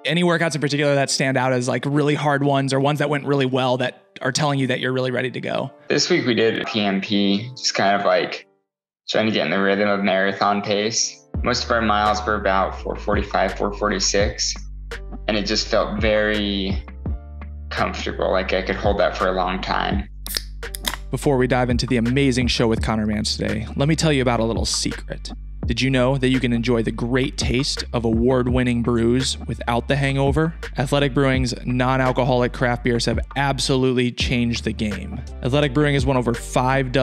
Any workouts in particular that stand out as like really hard ones or ones that went really well that are telling you that you're really ready to go? This week we did PMP, just kind of like trying to get in the rhythm of marathon pace. Most of our miles were about 4:45, 4:46, and it just felt very comfortable. Like I could hold that for a long time. Before we dive into the amazing show with Connor Mantz today, let me tell you about a little secret. Did you know that you can enjoy the great taste of award-winning brews without the hangover? Athletic Brewing's non-alcoholic craft beers have absolutely changed the game. Athletic Brewing has won over 6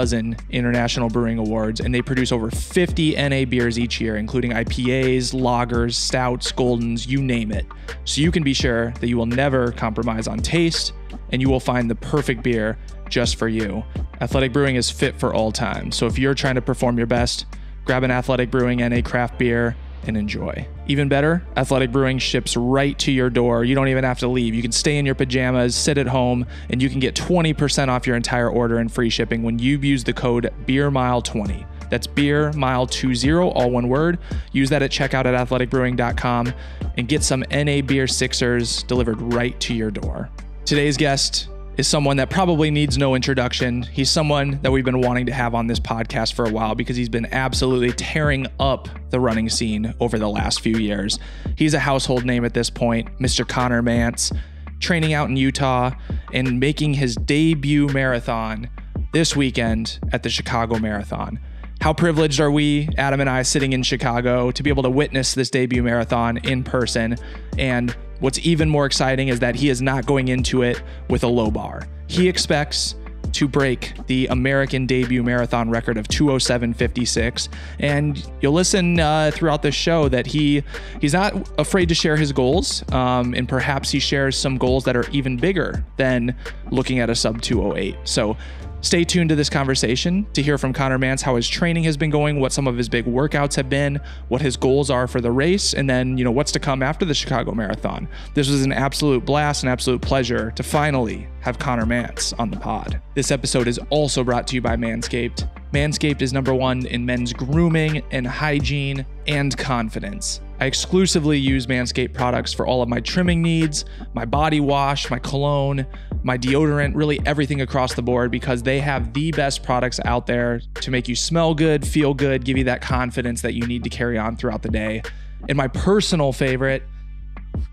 international brewing awards, and they produce over 50 NA beers each year, including IPAs, lagers, stouts, goldens, you name it. So you can be sure that you will never compromise on taste, and you will find the perfect beer just for you. Athletic Brewing is fit for all time, so if you're trying to perform your best, grab an Athletic Brewing NA craft beer and enjoy. Even better, Athletic Brewing ships right to your door. You don't even have to leave. You can stay in your pajamas, sit at home, and you can get 20% off your entire order and free shipping when you use the code BEERMILE20. That's BEERMILE20, all one word. Use that at checkout at athleticbrewing.com and get some NA Beer Sixers delivered right to your door. Today's guest is someone that probably needs no introduction. He's someone that we've been wanting to have on this podcast for a while because he's been absolutely tearing up the running scene over the last few years. He's a household name at this point, Mr. Connor Mantz, training out in Utah and making his debut marathon this weekend at the Chicago Marathon. How privileged are we, Adam and I, sitting in Chicago to be able to witness this debut marathon in person? And what's even more exciting is that he is not going into it with a low bar. He expects to break the American debut marathon record of 2:07:56. And you'll listen throughout the show that he's not afraid to share his goals. And perhaps he shares some goals that are even bigger than looking at a sub 2:08. So stay tuned to this conversation to hear from Connor Mantz how his training has been going, what some of his big workouts have been, what his goals are for the race, and then, what's to come after the Chicago Marathon. This was an absolute blast, an absolute pleasure to finally have Connor Mantz on the pod. This episode is also brought to you by Manscaped. Manscaped is #1 in men's grooming and hygiene and confidence. I exclusively use Manscaped products for all of my trimming needs, my body wash, my cologne, my deodorant, really everything across the board, because they have the best products out there to make you smell good, feel good, give you that confidence that you need to carry on throughout the day. And my personal favorite,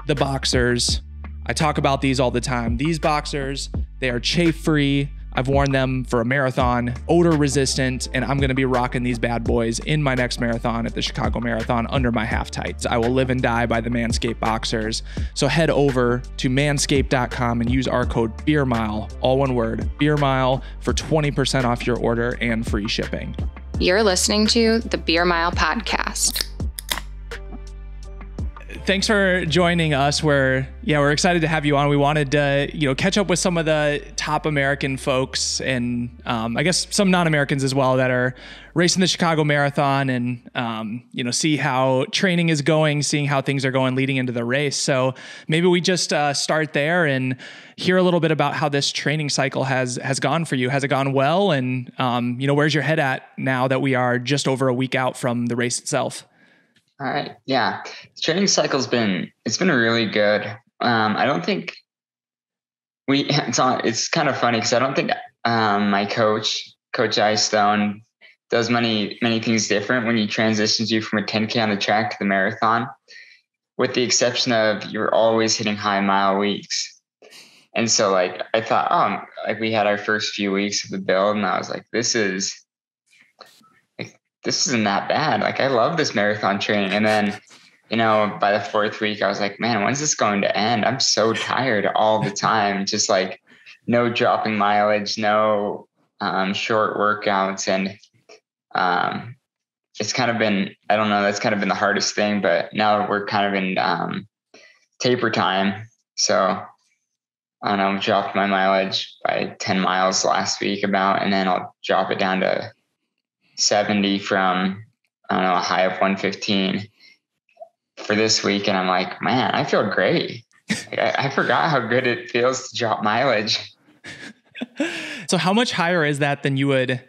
the boxers. I talk about these all the time. These boxers, they are chafe-free. I've worn them for a marathon, odor resistant, and I'm gonna be rocking these bad boys in my next marathon at the Chicago Marathon under my half tights. I will live and die by the Manscaped boxers. So head over to manscaped.com and use our code BEERMILE, all one word, BEERMILE, for 20% off your order and free shipping. You're listening to the Beer Mile Podcast. Thanks for joining us. We're excited to have you on. We wanted to, catch up with some of the top American folks and I guess some non-Americans as well that are racing the Chicago Marathon and, see how training is going, seeing how things are going leading into the race. So maybe we just start there and hear a little bit about how this training cycle has gone for you. Has it gone well? And, where's your head at now that we are just over a week out from the race itself? All right. Yeah. The training cycle's been really good. I don't think it's kind of funny because I don't think my Coach Stone, does many things different when he transitions you from a 10K on the track to the marathon, with the exception of you're always hitting high mile weeks. And so I thought, we had our first few weeks of the build and I was like, this isn't that bad. I love this marathon training. And then, by the 4th week, I was like, man, when's this going to end? I'm so tired all the time. Just no dropping mileage, no short workouts. And it's kind of been, I don't know, that's kind of been the hardest thing, but now we're kind of in taper time. So I don't know, dropped my mileage by 10 miles last week and then I'll drop it down to 70 from, a high of 115 for this week. And I'm like, man, I feel great. I forgot how good it feels to drop mileage. So how much higher is that than you would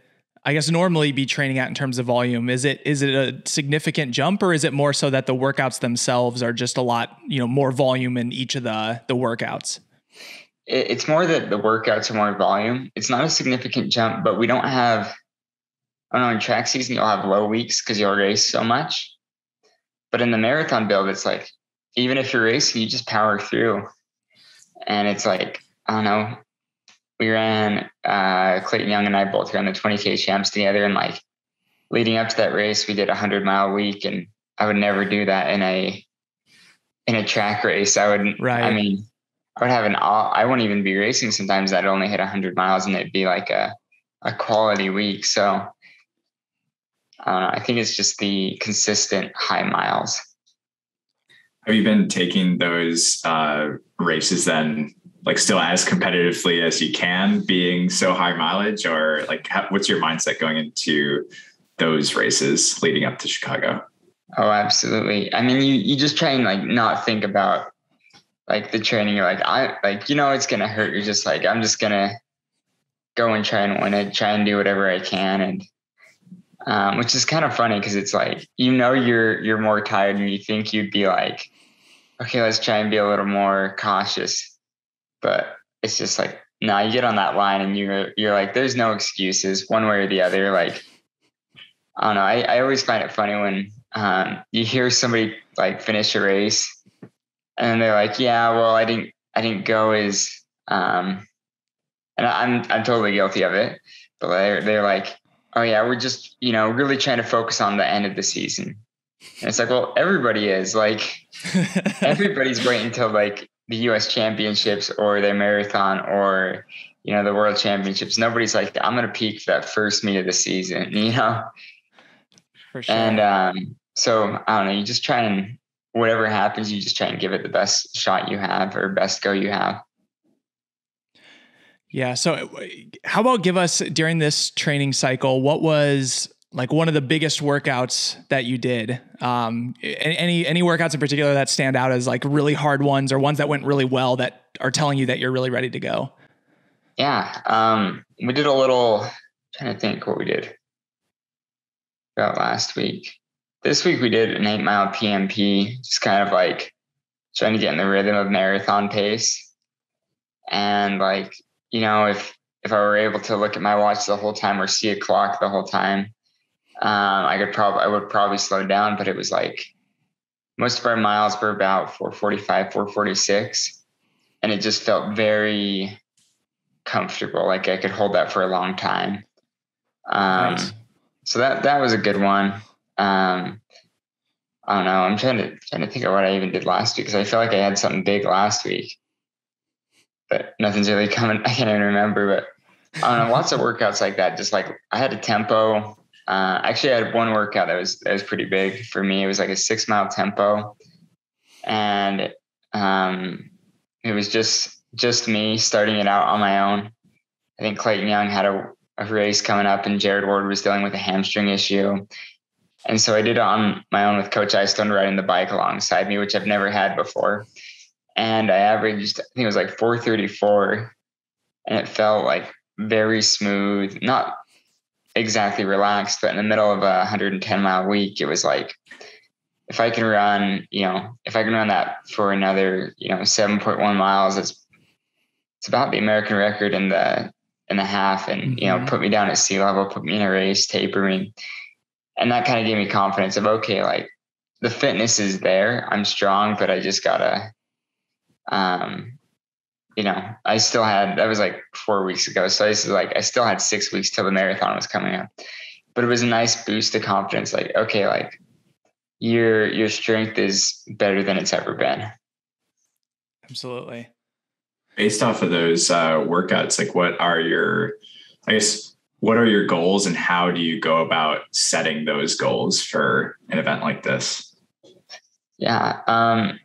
I guess, normally be training at in terms of volume? Is it a significant jump, or is it more so that the workouts themselves are just a lot, more volume in each of the workouts? It's more that the workouts are more volume. It's not a significant jump, but we don't have, I don't know, in track season, you'll have low weeks because you'll race so much. But in the marathon build, it's like, even if you're racing, you just power through. And it's like, I don't know, we ran, Clayton Young and I both ran the 20K champs together. And like leading up to that race, we did a 100-mile week, and I would never do that in a track race. I would have I wouldn't even be racing sometimes. I'd only hit 100 miles and it'd be like a quality week. So I don't know. I think it's just the consistent high miles. Have you been taking those races then, like still as competitively as you can, being so high mileage, or like what's your mindset going into those races leading up to Chicago? Oh, absolutely. I mean, you just try and like not think about like the training. You're like, it's going to hurt. You're just like, I'm just going to go and try and win it, try and do whatever I can. And which is kind of funny because it's like, you're more tired and you think you'd be like, okay, let's try and be a little more cautious. But it's just like, no, you get on that line and you're like, there's no excuses one way or the other. Like, I don't know. I always find it funny when you hear somebody like finish a race and they're like, yeah, well, I didn't go as, and I'm totally guilty of it, but they're like, oh yeah, we're just, really trying to focus on the end of the season. And it's like, well, everybody is like, everybody's waiting until like the US championships or their marathon or, the world championships. Nobody's like, I'm going to peak for that first meet of the season, For sure. And so I don't know, you just try and whatever happens, you just try and give it the best shot you have or best go you have. Yeah. So how about give us, during this training cycle, what was like one of the biggest workouts that you did? Any workouts in particular that stand out as like really hard ones, or ones that went really well that are telling you that you're really ready to go? Yeah. We did a little, trying to think what we did about last week. This week we did an 8-mile PMP, just kind of like trying to get in the rhythm of marathon pace. And like, if I were able to look at my watch the whole time or see a clock the whole time, I would probably slow down. But it was like most of our miles were about 445, 446. And it just felt very comfortable. Like I could hold that for a long time. Nice. So that was a good one. I don't know. I'm trying to think of what I even did last week, because I feel like I had something big last week, but nothing's really coming. I can't even remember, but I don't know. Lots of workouts like that. Just like I had a tempo. Actually, I had one workout that was pretty big for me. It was like a 6-mile tempo, and it was just me starting it out on my own. I think Clayton Young had a race coming up, and Jared Ward was dealing with a hamstring issue. And so I did it on my own with Coach Eystone riding the bike alongside me, which I've never had before. And I averaged, I think it was like 434, and it felt like very smooth, not exactly relaxed, but in the middle of a 110-mile week, it was like, if I can run that for another, 7.1 miles, it's about the American record in the half, and, put me down at sea level, put me in a race, taper me. And that kind of gave me confidence of, okay, like the fitness is there. I'm strong, but I just gotta, I still had, that was like 4 weeks ago. So I still had 6 weeks till the marathon was coming up, but it was a nice boost to confidence. Like, okay, like your strength is better than it's ever been. Absolutely. Based off of those workouts, like what are your goals, and how do you go about setting those goals for an event like this? Yeah.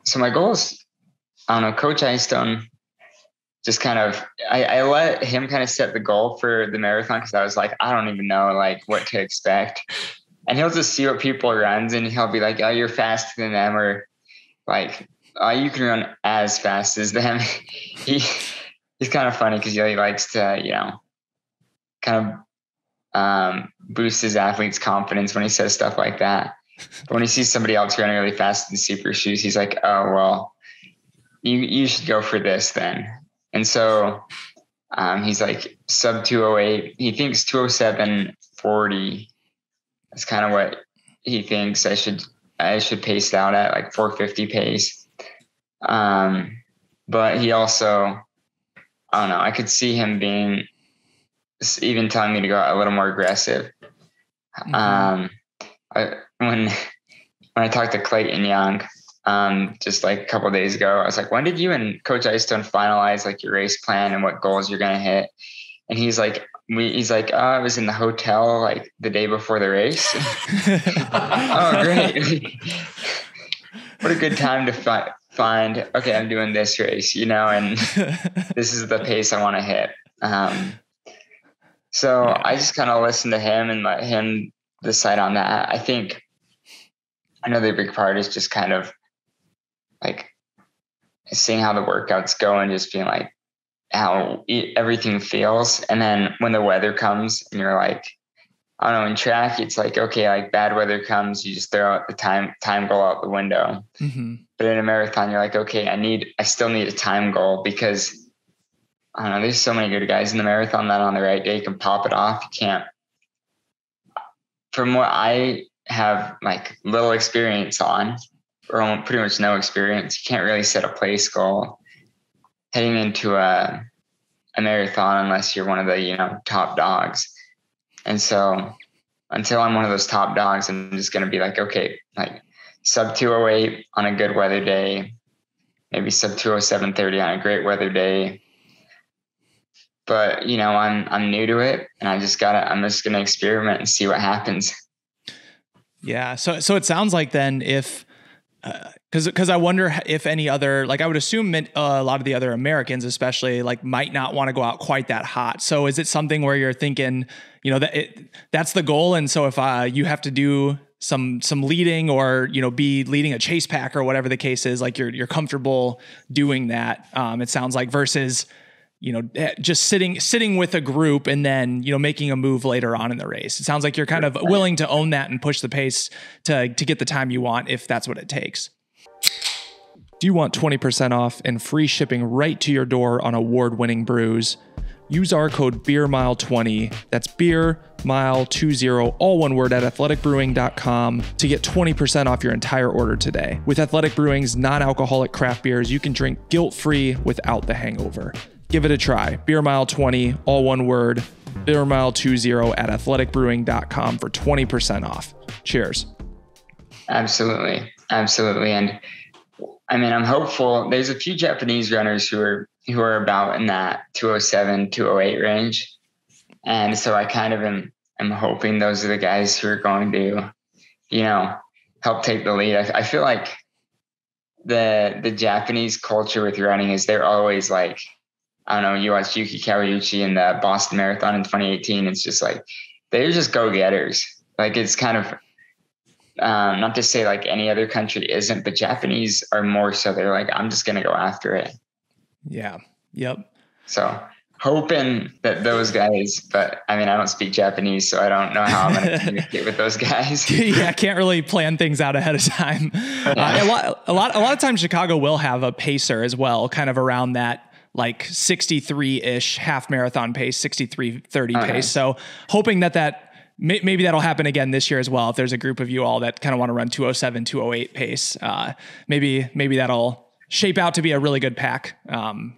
So my goals, I don't know, Coach Eystone just kind of, I let him kind of set the goal for the marathon, because I was like, I don't even know like what to expect. And he'll just see what people runs, and he'll be like, oh, you're faster than them, or like, oh, you can run as fast as them. He's kind of funny because he likes to, kind of boosts his athlete's confidence when he says stuff like that. But when he sees somebody else running really fast in super shoes, he's like, oh, well, you should go for this then. And so he's like sub 208. He thinks 207.40. That's kind of what he thinks I should pace out at, like 450 pace. But he also, I don't know, I could see him even telling me to go a little more aggressive. When I talked to Clayton Young, just like a couple of days ago, I was like, when did you and Coach Icestone finalize like your race plan and what goals you're going to hit? And he's like, I was in the hotel like the day before the race. Oh, great. What a good time to find, okay, I'm doing this race, and this is the pace I want to hit. So I just kind of listened to him and let him decide on that. I think another big part is just kind of like seeing how the workouts go and just being like how everything feels. And then when the weather comes and you're like, I don't know, in track, it's like, okay, like bad weather comes, you just throw out the time goal out the window. Mm-hmm. But in a marathon, you're like, okay, I still need a time goal because I don't know, there's so many good guys in the marathon that on the right day can pop it off. You can't, from what I have like little experience on, or pretty much no experience, you can't really set a place goal heading into a marathon unless you're one of the, top dogs. And so until I'm one of those top dogs, I'm just going to be like, okay, like sub 208 on a good weather day, maybe sub 207.30 on a great weather day. But, I'm new to it and I'm just going to experiment and see what happens. Yeah. So it sounds like then if, cause I wonder if any other, like I would assume a lot of the other Americans, especially like might not want to go out quite that hot. So is it something where you're thinking, that's the goal. And so if you have to do some leading or, be leading a chase pack or whatever the case is, like you're comfortable doing that. It sounds like versus, just sitting with a group and then, making a move later on in the race. It sounds like you're kind of willing to own that and push the pace to get the time you want if that's what it takes. Do you want 20% off and free shipping right to your door on award-winning brews? Use our code BEERMILE20, that's BEERMILE20, all one word at athleticbrewing.com to get 20% off your entire order today. With Athletic Brewing's non-alcoholic craft beers, you can drink guilt-free without the hangover. Give it a try. BEERMILE20, all one word, BEERMILE20 at athleticbrewing.com for 20% off. Cheers. Absolutely. And I'm hopeful. There's a few Japanese runners who are about in that 207, 208 range. And so I kind of am hoping those are the guys who are going to, help take the lead. I feel like the Japanese culture with running is they're always like, I don't know, you watch Yuki Kawauchi in the Boston Marathon in 2018. It's just like, they're just go-getters. Like it's kind of, not to say like any other country isn't, but Japanese are more so. They're like, I'm just going to go after it. Yeah. Yep. So hoping that those guys, but I don't speak Japanese, so I don't know how I'm going to communicate with those guys. Yeah. Can't really plan things out ahead of time. Yeah. A lot of times Chicago will have a pacer as well, kind of around that like 63-ish half marathon pace, 63:30 pace. So hoping that maybe that'll happen again this year as well. If there's a group of you all that kind of want to run 207, 208 pace, maybe that'll shape out to be a really good pack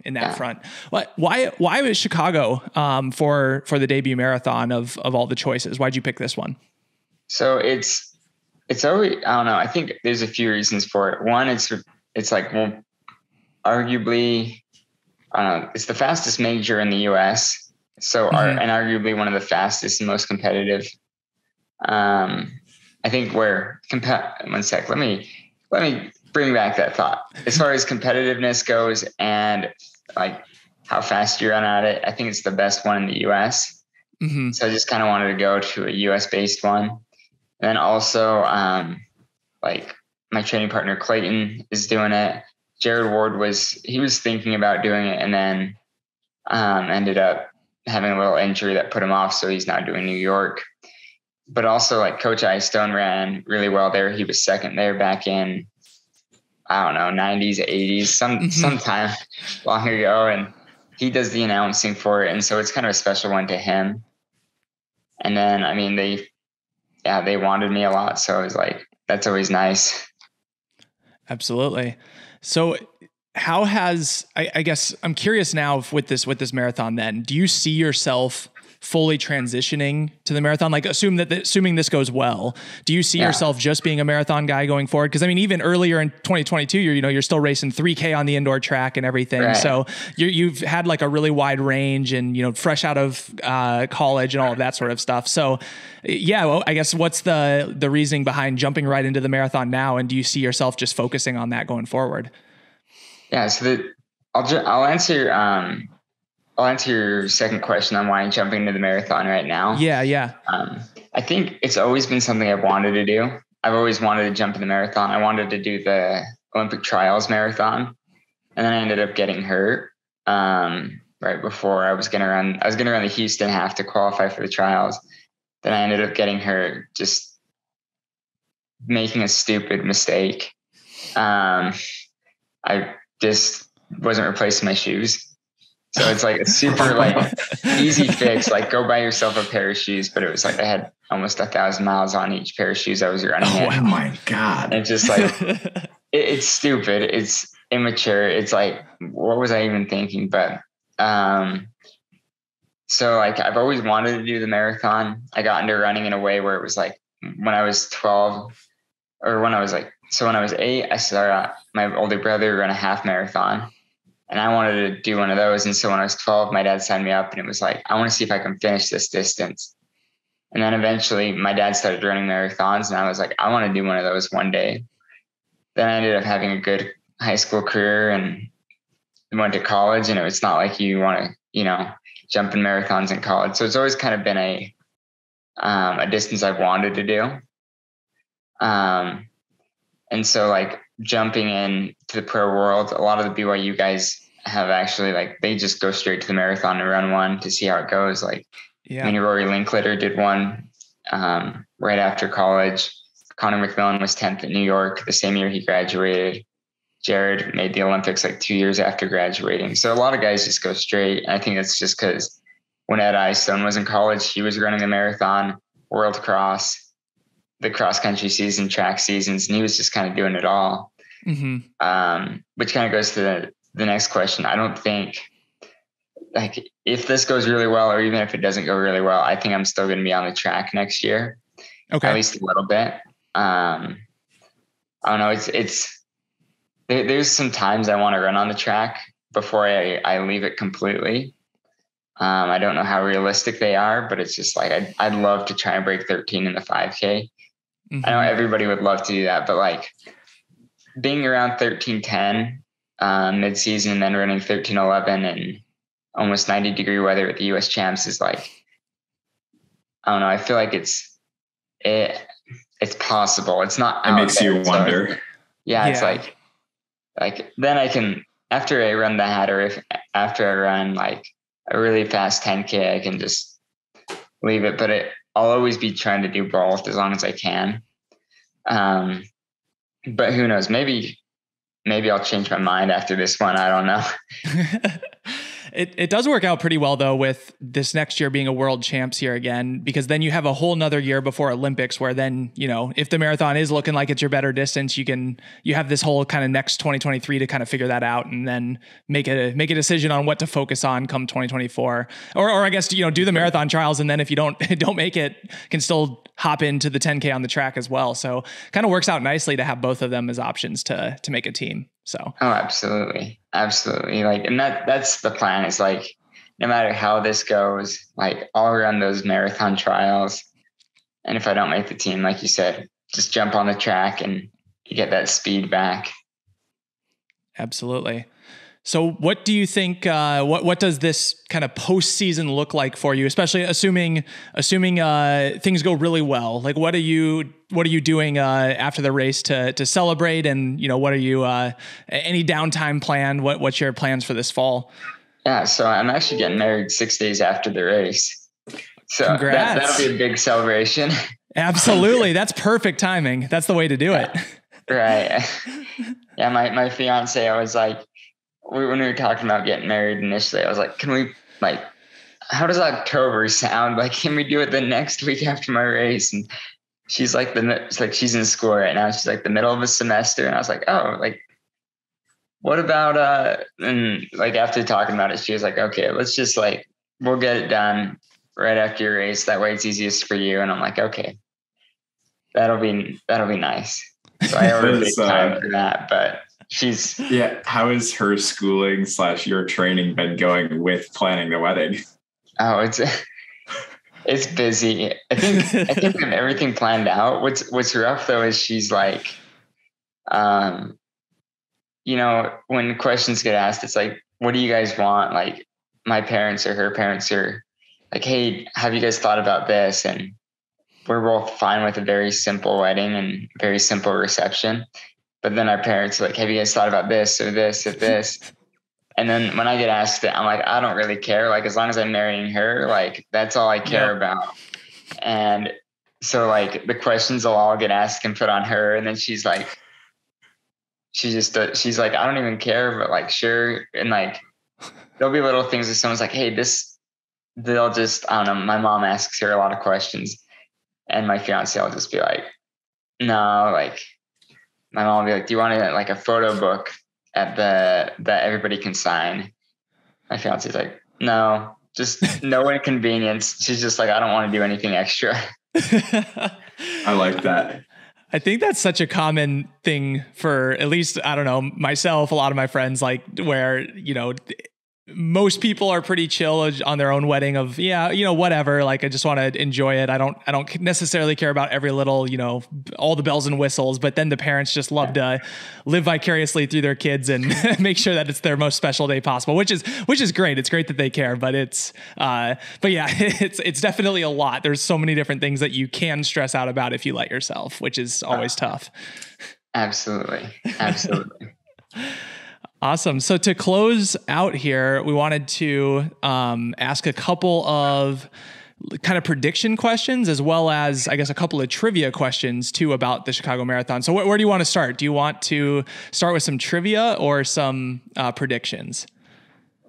in that front. Why was Chicago for the debut marathon of all the choices? Why'd you pick this one? So it's always, I don't know. I think there's a few reasons for it. One, it's like, well, arguably, it's the fastest major in the US. So, and arguably one of the fastest and most competitive. I think one sec, let me bring back that thought. As far as competitiveness goes and like how fast you run at it, I think it's the best one in the US. Mm-hmm. So I just kind of wanted to go to a US based one. And then also, like my training partner, Clayton, is doing it. Jared Ward was thinking about doing it and then ended up having a little injury that put him off. So he's now doing New York. But also like Coach Stone ran really well there. He was second there back in, I don't know, 90s, 80s, sometime long ago. And he does the announcing for it. And so it's kind of a special one to him. And then, I mean, they wanted me a lot. So it was like, that's always nice. Absolutely. So how has, I guess I'm curious now with this marathon then, do you see yourself fully transitioning to the marathon? Like assuming this goes well, do you see yourself just being a marathon guy going forward? Cause I mean, even earlier in 2022, you're still racing 3K on the indoor track and everything. Right. So you've had like a really wide range and, fresh out of college and all of that sort of stuff. So yeah, well, I guess what's the reasoning behind jumping right into the marathon now? And do you see yourself just focusing on that going forward? Yeah. So I'll answer your second question on why I'm jumping into the marathon right now. Yeah. I think it's always been something I've wanted to do. I've always wanted to jump in the marathon. I wanted to do the Olympic trials marathon. And then I ended up getting hurt right before I was going to run the Houston half to qualify for the trials. Then I ended up getting hurt, just making a stupid mistake. I just wasn't replacing my shoes. So it's like a super like easy fix, like go buy yourself a pair of shoes. But it was like I had almost 1,000 miles on each pair of shoes I was running in. Oh my God. And just like, it's stupid. It's immature. It's like, what was I even thinking? But, so like, I've always wanted to do the marathon. I got into running in a way where it was like when I was 12 or when I was 8, I saw my older brother run a half marathon. And I wanted to do one of those. And so when I was 12, my dad signed me up and it was like, I want to see if I can finish this distance. And then eventually my dad started running marathons and I was like, I want to do one of those one day. Then I ended up having a good high school career and went to college. And it's not like you want to, jump in marathons in college. So it's always kind of been a distance I've wanted to do. And so like jumping in to the pro world, a lot of the BYU guys have actually they just go straight to the marathon and run one to see how it goes. Rory Linkletter did one right after college. Connor McMillan was 10th at New York the same year he graduated. Jared made the Olympics 2 years after graduating. So a lot of guys just go straight. And I think that's just because when Ed Stone was in college, he was running the marathon, world cross, the cross country season, track seasons, and he was just kind of doing it all. Mm-hmm. Which kind of goes to the next question. I don't think if this goes really well, or even if it doesn't go really well, I think I'm still going to be on the track next year. Okay. At least a little bit. I don't know. There's some times I want to run on the track before I leave it completely. I don't know how realistic they are, but it's just I'd love to try and break 13 in the 5K. Mm-hmm. I know everybody would love to do that, but being around 13:10 mid-season and then running 13:11 in almost 90-degree weather at the U.S. Champs is I don't know. I feel like it's possible. It's not. It makes you wonder. Yeah, it's then I can, after I run that, or after I run a really fast 10K, I can just leave it. But I'll always be trying to do both as long as I can. But who knows? Maybe I'll change my mind after this one. I don't know. It does work out pretty well though with this next year being a world champs year again, because then you have a whole nother year before Olympics where then, if the marathon is looking like it's your better distance, you have this whole kind of next 2023 to kind of figure that out and then make a decision on what to focus on come 2024. Or I guess, do the marathon trials. And then if you don't make it, can still hop into the 10K on the track as well. So kind of works out nicely to have both of them as options to make a team. So. Oh, absolutely. Absolutely. And that's the plan is no matter how this goes, I'll run those marathon trials. And if I don't make the team, like you said, just jump on the track and you get that speed back. Absolutely. So what do you think, what does this kind of postseason look like for you, especially assuming things go really well? What are you doing after the race to celebrate? And, what are you, any downtime plan? What's your plans for this fall? Yeah, so I'm actually getting married 6 days after the race. So that'll be a big celebration. Absolutely. That's perfect timing. That's the way to do it. Right. Yeah, my fiance, I was like, when we were talking about getting married initially, I was like, can we, like, how does October sound? Like, can we do it the next week after my race? And she's like, she's in school right now. She's like the middle of a semester. And I was like, oh, like, what about, and like after talking about it, she was like, okay, let's just like, we'll get it done right after your race. That way it's easiest for you. And I'm like, okay, that'll be nice. So I ordered big time for that, but how has her schooling / your training been going with planning the wedding? Oh, it's busy. I think I have everything planned out. What's rough though is she's like, when questions get asked, it's like, what do you guys want? Like my parents or her parents are like, hey, have you guys thought about this? And we're both fine with a very simple wedding and very simple reception. But then our parents are like, have you guys thought about this or this or this? And then when I get asked it, I'm like, I don't really care. Like, as long as I'm marrying her, like, that's all I care about. And so like the questions will all get asked and put on her. And then she's like, she's like, I don't even care, but like, sure. And like, there'll be little things that someone's like, hey, they'll just, I don't know. My mom asks her a lot of questions and my fiance will just be like, no, like my mom will be like, do you want to like a photo book that everybody can sign? My fiance's like, no, just no inconvenience. She's just like, I don't want to do anything extra. I like that. I think that's such a common thing for, at least, I don't know, myself, a lot of my friends, like where, most people are pretty chill on their own wedding of, whatever. Like, I just want to enjoy it. I don't necessarily care about every little, all the bells and whistles, but then the parents just love to live vicariously through their kids and make sure that it's their most special day possible, which is great. It's great that they care, but it's definitely a lot. There's so many different things that you can stress out about if you let yourself, which is always tough. Absolutely. Awesome. So to close out here, we wanted to ask a couple of kind of prediction questions, as well as, I guess, a couple of trivia questions too about the Chicago Marathon. So where do you want to start? Do you want to start with some trivia or some predictions?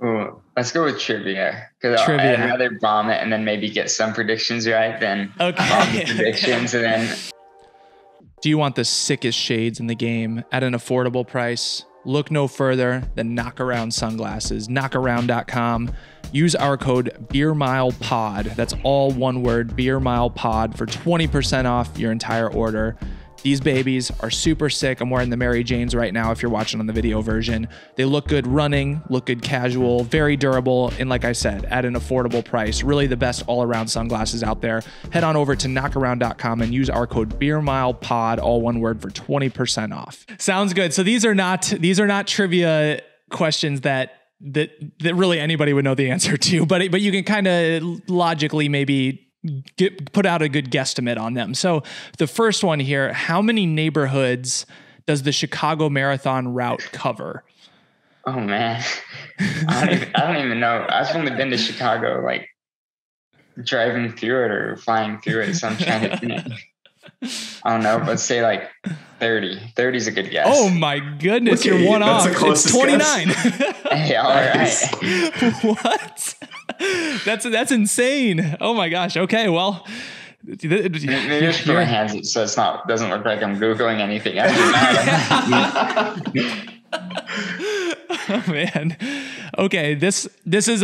Ooh, let's go with trivia, because I'd rather bomb it and then maybe get some predictions right than bomb the predictions and then. Do you want the sickest shades in the game at an affordable price? Look no further than Knockaround Sunglasses, knockaround.com. Use our code BeerMilePod. That's all one word, BeerMilePod, for 20% off your entire order. These babies are super sick. I'm wearing the Mary Janes right now if you're watching on the video version. They look good running, look good casual, very durable, and like I said, at an affordable price. Really the best all-around sunglasses out there. Head on over to knockaround.com and use our code BeerMilePod, all one word, for 20% off. Sounds good. So these are not trivia questions that really anybody would know the answer to, but you can kind of logically maybe put out a good guesstimate on them. So the first one here, how many neighborhoods does the Chicago Marathon route cover? Oh man, I don't even know. I've only been to Chicago, like driving through it or flying through it. So I'm trying to think. I don't know, but say like 30. 30 is a good guess. Oh my goodness, you're one off. It's 29. Hey, all right. What? That's insane. Oh my gosh. Okay, well, maybe just put my hands so doesn't look like I'm Googling anything. Oh man. Okay, this is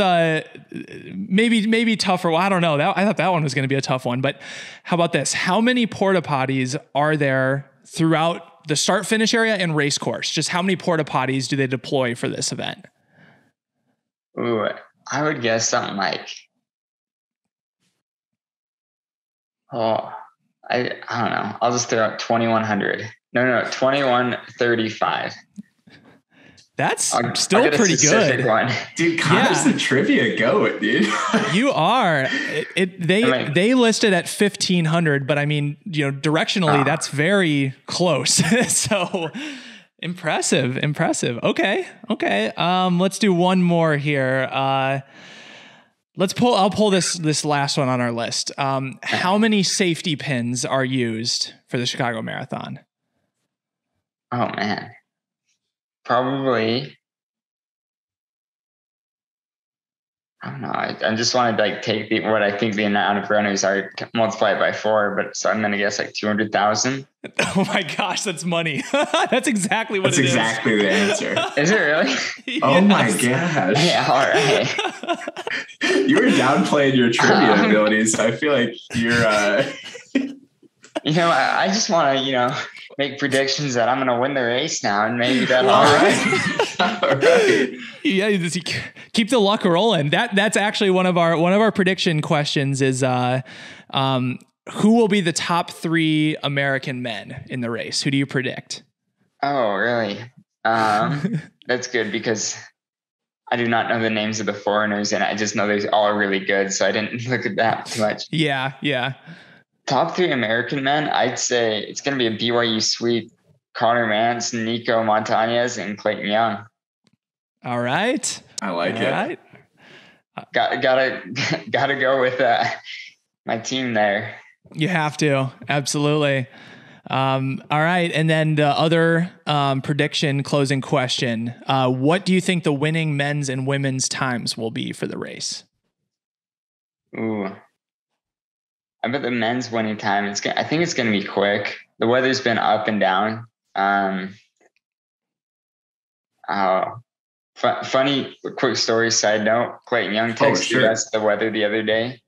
maybe tougher. Well, I don't know. I thought that one was going to be a tough one, but how about this? How many porta potties are there throughout the start finish area and race course? Just how many porta potties do they deploy for this event? Ooh, I would guess something like, I don't know. I'll just throw out 2,100. No, 2,135. That's still pretty good. One. Dude, Connor's the trivia goat, dude. You are. They listed at 1,500, but I mean, directionally, that's very close. So Impressive. Okay. Let's do one more here. I'll pull this last one on our list. How many safety pins are used for the Chicago Marathon? Oh man. Probably, I don't know. I just want to like take what I think the amount of runners are, multiply it by 4, but so I'm going to guess like 200,000. Oh my gosh, that's money. That's exactly what That's exactly the answer. Is it really? Yes. Oh my gosh. Yeah, all right. You were downplaying your trivia abilities. I feel like you're, I just want to, make predictions that I'm going to win the race now, and maybe that'll. all right. Yeah, keep the luck rolling. That's actually one of our prediction questions is who will be the top 3 American men in the race? Who do you predict? Oh, really? That's good because I do not know the names of the foreigners, and I just know they're all really good, so I didn't look at that too much. Yeah. Top 3 American men, I'd say it's going to be a BYU sweep. Connor Mantz, Nico Montañez, and Clayton Young. All right. I like it. Right. Gotta go with my team there. You have to. Absolutely. All right. And then the other prediction closing question. What do you think the winning men's and women's times will be for the race? Ooh. I bet the men's winning time, I think it's going to be quick. The weather's been up and down. Funny quick story side note, Clayton Young texted us the weather the other day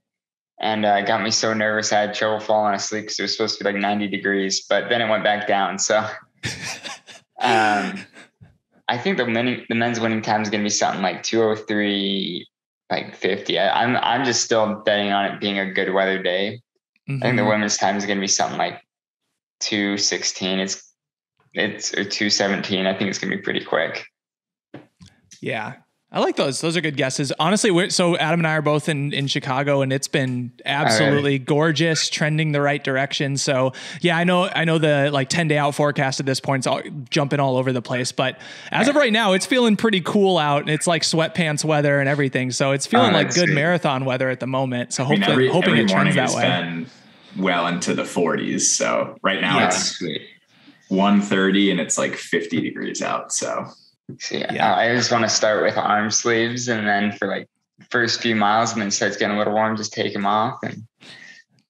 and got me so nervous I had trouble falling asleep because it was supposed to be like 90 degrees, but then it went back down. So I think the men's winning time is going to be something like 2:03, like 50. I'm just still betting on it being a good weather day. Mm-hmm. I think the women's time is going to be something like 2:16. It's or 2:17. I think it's going to be pretty quick. Yeah. I like those. Those are good guesses. Honestly, so Adam and I are both in Chicago, and it's been absolutely gorgeous, trending the right direction. So yeah, I know the like 10-day out forecast at this point is jumping all over the place, but as of right now, it's feeling pretty cool out, and it's like sweatpants weather and everything. So it's feeling like good marathon weather at the moment. So hoping it trends that way. Been well into the 40s. So right now it's 1:30 and it's like 50 degrees out. So. I just want to start with arm sleeves, and then for like first few miles, and then it starts getting a little warm, just take them off. And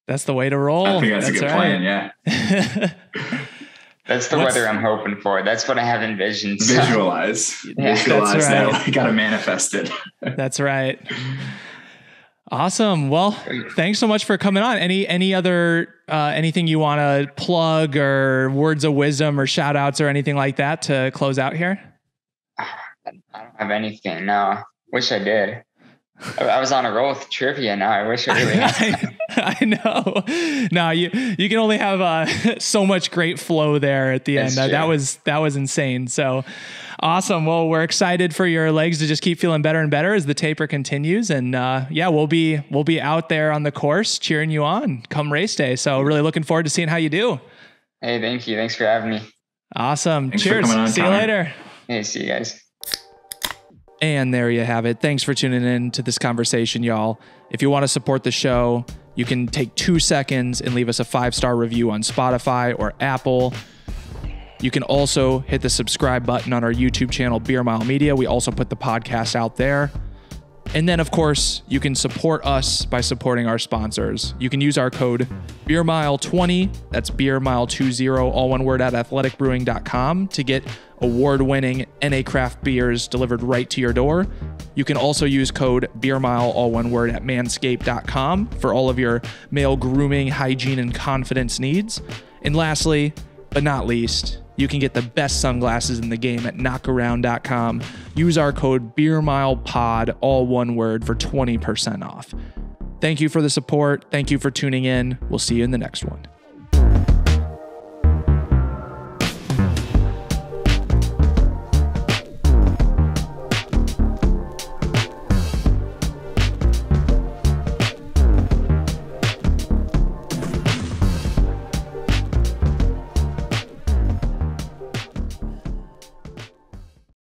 that's the way to roll. I think that's a good plan. Yeah. That's the weather I'm hoping for. That's what I have envisioned. So. Visualize that. We got to manifest it. That's right. Awesome. Well, thanks so much for coming on. Any other anything you want to plug or words of wisdom or shout outs or anything like that to close out here? I don't have anything. No, wish I did. I was on a roll with trivia. Now I wish I really had. I know. No, you can only have so much great flow there at the end. That was insane. So awesome. Well, we're excited for your legs to just keep feeling better and better as the taper continues. And we'll be out there on the course cheering you on come race day. So really looking forward to seeing how you do. Hey, thank you. Thanks for having me. Awesome. Thanks Cheers. See you later. Hey, see you guys. And there you have it. Thanks for tuning in to this conversation, y'all. If you want to support the show, you can take 2 seconds and leave us a 5-star review on Spotify or Apple. You can also hit the subscribe button on our YouTube channel, Beer Mile Media. We also put the podcast out there. And then, of course, you can support us by supporting our sponsors. You can use our code BeerMile20, that's BeerMile20, all one word, at athleticbrewing.com to get award-winning NA craft beers delivered right to your door. You can also use code BeerMile, all one word, at Manscaped.com for all of your male grooming, hygiene, and confidence needs. And lastly, but not least, you can get the best sunglasses in the game at knockaround.com. Use our code BeerMilePod, all one word, for 20% off. Thank you for the support. Thank you for tuning in. We'll see you in the next one.